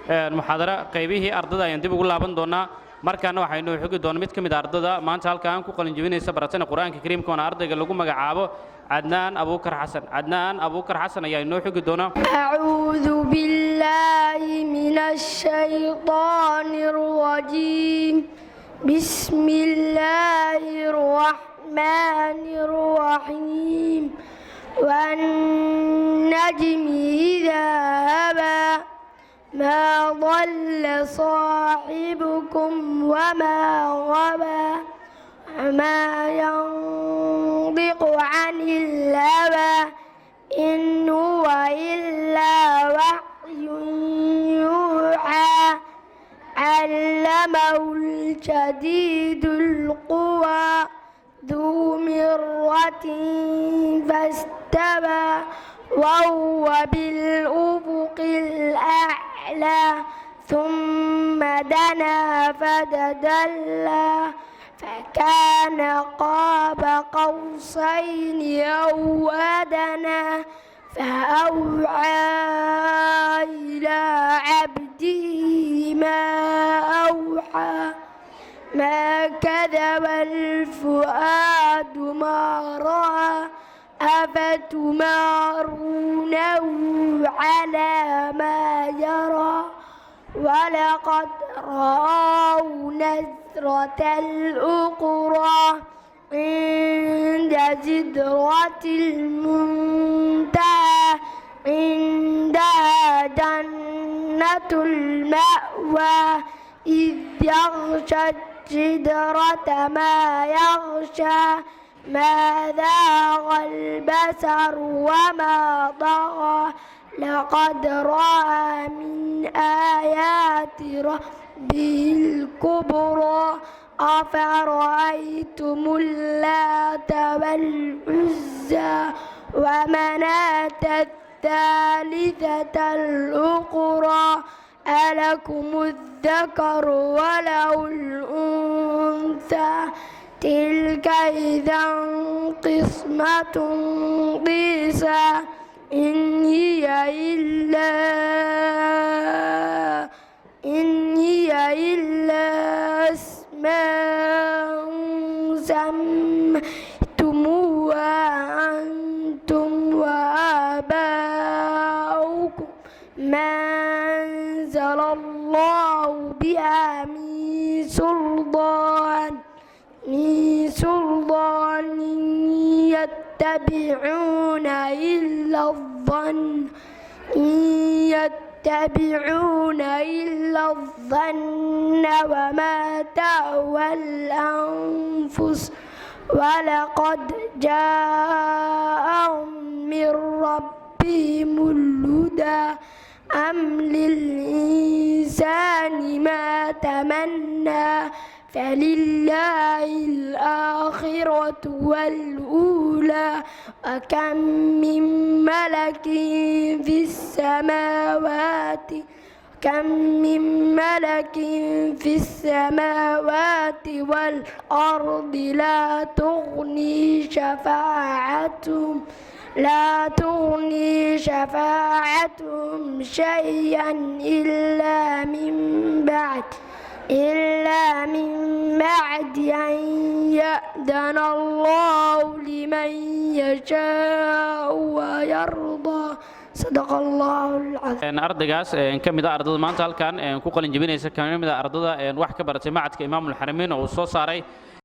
محاضرة قيبيه أرضنا يندب قول لابن دونا markaana waxaynu xigi doon mid kamid ardada maanta halkaan ku qalin jabinaysa baratana quraanka kariimka oo ardayga lagu magacaabo Adnaan Abuukar Xasan ayaa inoo xigi doona a'uudu billahi minash shaytaanir rajiim bismillahir rahmanir rahiim wan najmi idhaa hawaa ما ضل صاحبكم وما غوى ما ينطق عن الهوى إن هو إلا وحي يوحى علمه الشديد القوى ذو مرة فاستوى وهو بالأفق الأعلى ثم دنا فتدلى فكان قاب قوسين أو أدنى فأوحى إلى عبده ما أوحى ما كذب الفؤاد ما رأى أفتمارونه على ما يرى ولقد رآه نزرة أخرى عند سدرة المنتهى عندها جنة المأوى إذ يغشى السدرة ما يغشى ما زاغ البصر وما طغى لقد رأى من آيات ربه الكبرى أفرأيتم اللات والعزى ومناة الثالثة الأخرى ألكم الذكر وله الأنثى تلك إذا قسمة ضيزى إن هي إلا اسماء سميتموها أنتم وآباؤكم ما أنزل الله بها من سلطان يتبعون إلا الظن وما تهوى الأنفس ولقد جاءهم من ربهم الهدى أم للإنسان ما تمنى فلله الآخرة والأولى وكم من ملك في السماوات والأرض لا تغني شفاعتهم شيئا إلا من بعد أن يأذن الله لمن يشاء ويرضى صدق الله العظيم. ardaygaas kamid ah ardada maanta halkaan ku qalin jabinaysa kamid ah ardada wax ka baratay macadka Imaamul Xarameyn oo soo saaray